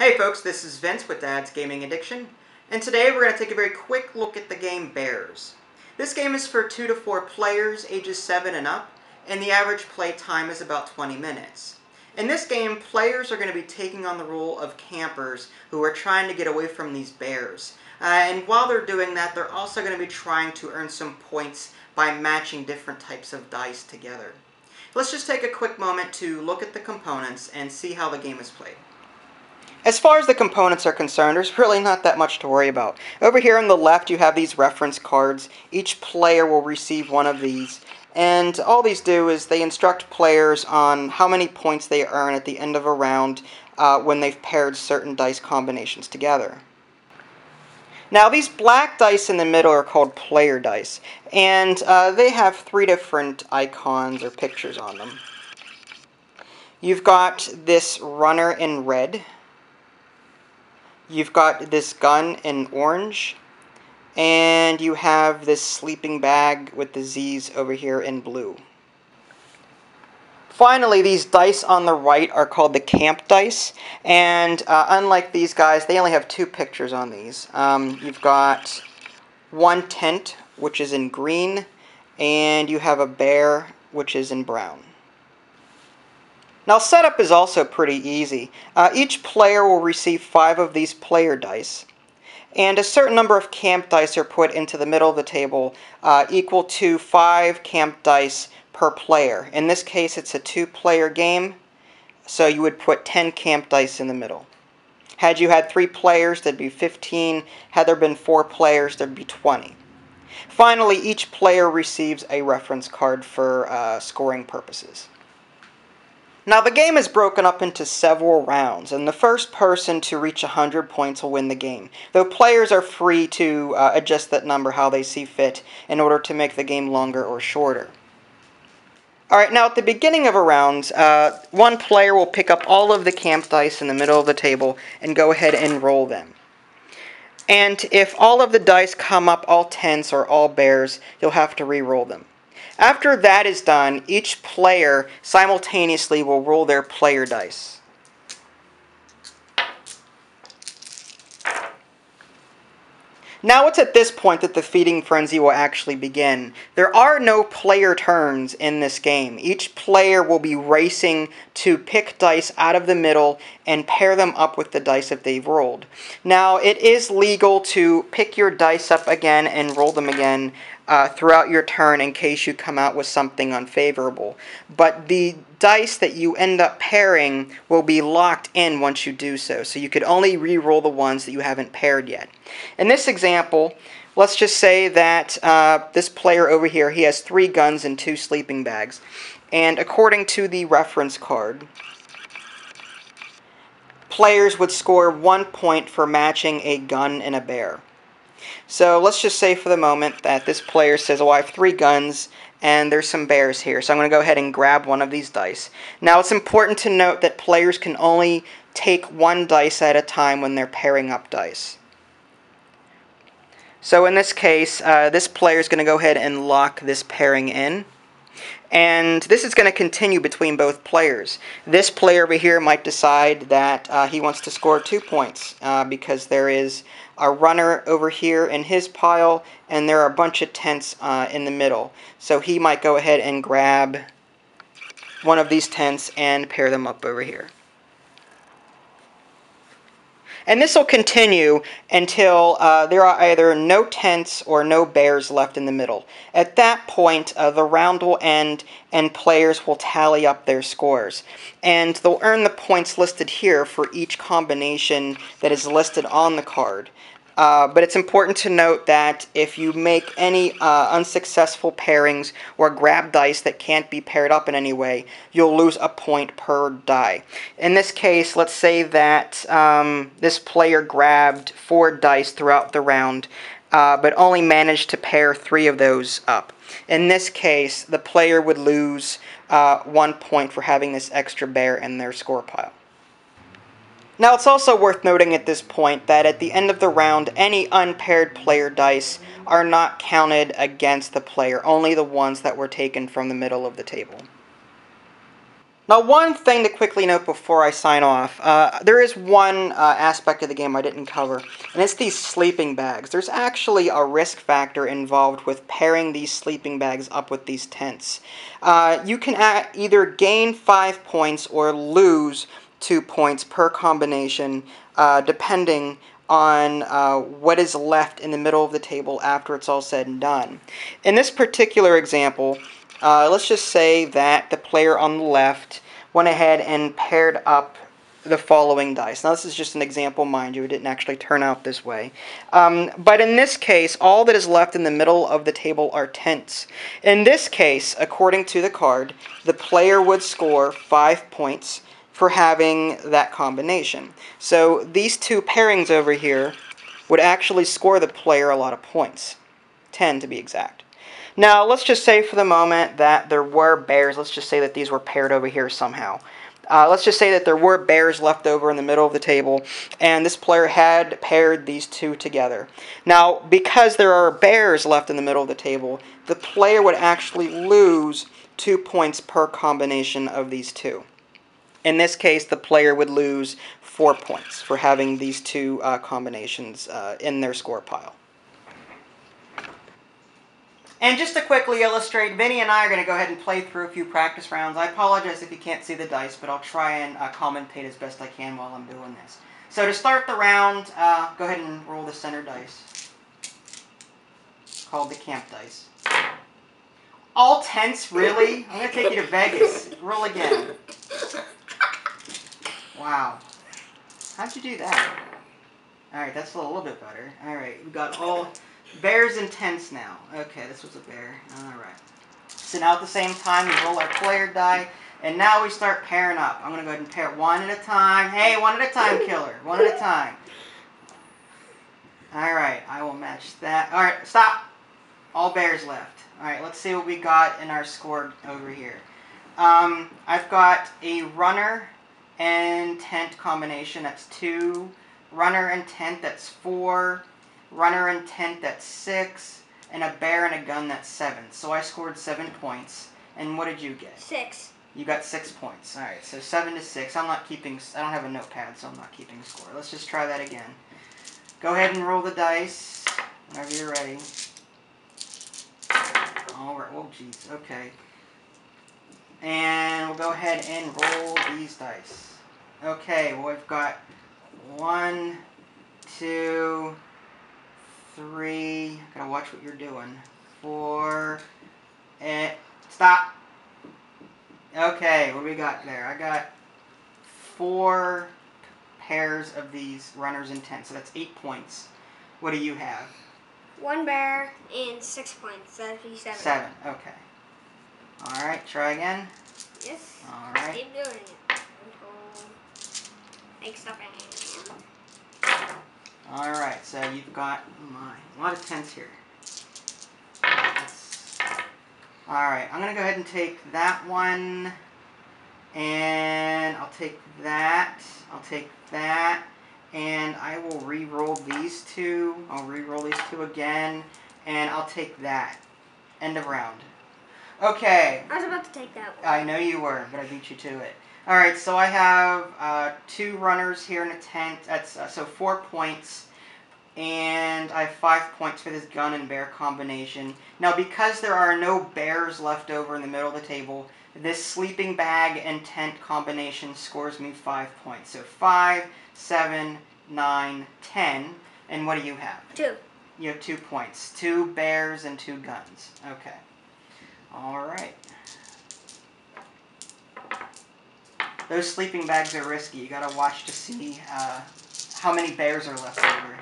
Hey folks, this is Vince with Dad's Gaming Addiction, and today we're going to take a very quick look at the game Bears. This game is for 2 to 4 players, ages 7 and up, and the average play time is about 20 minutes. In this game, players are going to be taking on the role of campers who are trying to get away from these bears. And while they're doing that, they're also going to be trying to earn some points by matching different types of dice together. Let's just take a quick moment to look at the components and see how the game is played. As far as the components are concerned, there's really not that much to worry about. Over here on the left, you have these reference cards. Each player will receive one of these. And all these do is they instruct players on how many points they earn at the end of a round when they've paired certain dice combinations together. Now, these black dice in the middle are called player dice. And they have 3 different icons or pictures on them. You've got this runner in red. You've got this gun in orange, and you have this sleeping bag with the Z's over here in blue. Finally, these dice on the right are called the camp dice, and unlike these guys, they only have 2 pictures on these. You've got one tent, which is in green, and you have a bear, which is in brown. Now, setup is also pretty easy. Each player will receive 5 of these player dice, and a certain number of camp dice are put into the middle of the table, equal to 5 camp dice per player. In this case, it's a 2-player game, so you would put 10 camp dice in the middle. Had you had 3 players, there'd be 15. Had there been 4 players, there'd be 20. Finally, each player receives a reference card for scoring purposes. Now, the game is broken up into several rounds, and the first person to reach 100 points will win the game, though players are free to adjust that number how they see fit in order to make the game longer or shorter. Alright, now at the beginning of a round, one player will pick up all of the camp dice in the middle of the table and go ahead and roll them. And if all of the dice come up all tens or all bears, you'll have to re-roll them. After that is done, each player simultaneously will roll their player dice. Now it's at this point that the feeding frenzy will actually begin. There are no player turns in this game. Each player will be racing to pick dice out of the middle and pair them up with the dice that they've rolled. Now, it is legal to pick your dice up again and roll them again throughout your turn in case you come out with something unfavorable. But the dice that you end up pairing will be locked in once you do so. So you could only re-roll the ones that you haven't paired yet. In this example, let's just say that this player over here, he has 3 guns and 2 sleeping bags. And according to the reference card, players would score 1 point for matching a gun and a bear. So let's just say for the moment that this player says, oh, I have 3 guns and there's some bears here, so I'm going to go ahead and grab one of these dice. Now, it's important to note that players can only take 1 dice at a time when they're pairing up dice. So in this case, this player is going to go ahead and lock this pairing in. And this is going to continue between both players. This player over here might decide that he wants to score 2 points because there is a runner over here in his pile and there are a bunch of tents in the middle. So he might go ahead and grab one of these tents and pair them up over here. And this will continue until there are either no tents or no bears left in the middle. At that point, the round will end and players will tally up their scores. And they'll earn the points listed here for each combination that is listed on the card. But it's important to note that if you make any unsuccessful pairings or grab dice that can't be paired up in any way, you'll lose a point per die. In this case, let's say that this player grabbed 4 dice throughout the round, but only managed to pair 3 of those up. In this case, the player would lose 1 point for having this extra bear in their score pile. Now, it's also worth noting at this point that at the end of the round, any unpaired player dice are not counted against the player, only the ones that were taken from the middle of the table. Now, one thing to quickly note before I sign off, there is one aspect of the game I didn't cover, and it's these sleeping bags. There's actually a risk factor involved with pairing these sleeping bags up with these tents. You can either gain 5 points or lose 2 points per combination, depending on what is left in the middle of the table after it's all said and done. In this particular example, let's just say that the player on the left went ahead and paired up the following dice. Now, this is just an example, mind you. It didn't actually turn out this way. But in this case, all that is left in the middle of the table are tents. In this case, according to the card, the player would score 5 points for having that combination. So these two pairings over here would actually score the player a lot of points. 10 to be exact. Now, let's just say for the moment that there were bears. Let's just say that these were paired over here somehow. Let's just say that there were bears left over in the middle of the table, and this player had paired these two together. Now, because there are bears left in the middle of the table, the player would actually lose 2 points per combination of these two. In this case, the player would lose 4 points for having these two combinations in their score pile. And just to quickly illustrate, Vinny and I are going to go ahead and play through a few practice rounds. I apologize if you can't see the dice, but I'll try and commentate as best I can while I'm doing this. So to start the round, go ahead and roll the center dice, called the camp dice. All tents, really? I'm going to take you to Vegas. Roll again. Wow. How'd you do that? Alright, that's a little bit better. Alright, we got all bears and tents now. Okay, this was a bear. Alright. So now at the same time, we roll our player die, and now we start pairing up. I'm going to go ahead and pair one at a time. Hey, one at a time, killer. One at a time. Alright, I will match that. Alright, stop. All bears left. Alright, let's see what we got in our score over here. I've got a runner and tent combination. That's 2. Runner and tent, that's 4. Runner and tent, that's 6. And a bear and a gun, that's 7. So I scored 7 points. And what did you get? 6. You got 6 points. Alright, so 7 to 6. I don't have a notepad, so I'm not keeping score. Let's just try that again. Go ahead and roll the dice whenever you're ready. Alright, oh geez, okay. And we'll go ahead and roll these dice. Okay, well we've got 1, 2, 3. Gotta watch what you're doing. 4. And stop. Okay, what do we got there? I got 4 pairs of these runners and tents, so that's 8 points. What do you have? 1 bear and 6 points. That'd be 7. 7. Okay. All right. Try again. Yes. All right. Keep doing it until make stuff in. All right. So you've got a lot of tents here. All right. I'm gonna go ahead and take that one, and I'll take that. I'll take that. And I will re-roll these two. I'll re-roll these two again. And I'll take that. End of round. Okay. I was about to take that one. I know you were, but I beat you to it. Alright, so I have 2 runners here in a tent. That's so 4 points. And I have 5 points for this gun and bear combination. Now, because there are no bears left over in the middle of the table, this sleeping bag and tent combination scores me 5 points. So 5, 7, 9, 10. And what do you have? 2. You have 2 points. 2 bears and 2 guns. Okay. Alright. Those sleeping bags are risky. You gotta watch to see how many bears are left over.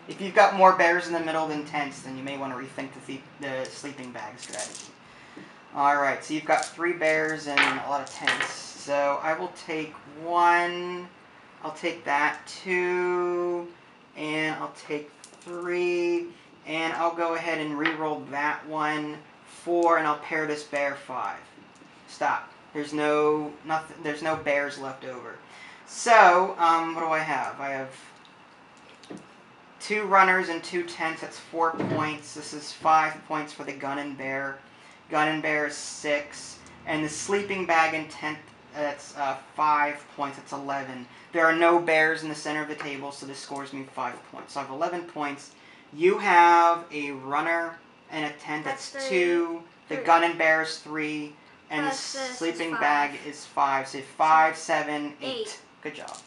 If you've got more bears in the middle than tents, then you may want to rethink the sleeping bag strategy. Alright, so you've got 3 bears and a lot of tents. So I will take 1, I'll take that 2, and I'll take 3, and I'll go ahead and re-roll that one 4, and I'll pair this bear 5. Stop. There's no bears left over. So, what do I have? I have 2 runners and 2 tents. That's 4 points. This is 5 points for the gun and bear. Gun and bear is 6. And the sleeping bag and tent That's 5 points. That's 11. There are no bears in the center of the table, so this scores me 5 points. So I have 11 points. You have a runner and a tent. That's 2. The gun and bear is 3. And the sleeping bag is 5. So 5, 7, 8. Good job.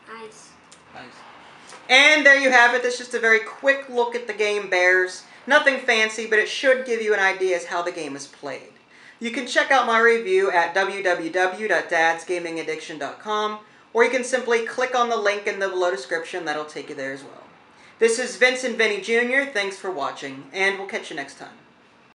Nice. Nice. And there you have it. That's just a very quick look at the game Bears. Nothing fancy, but it should give you an idea as how the game is played. You can check out my review at www.dadsgamingaddiction.com, or you can simply click on the link in the below description. That'll take you there as well. This is Vince and Vinny Jr. Thanks for watching, and we'll catch you next time.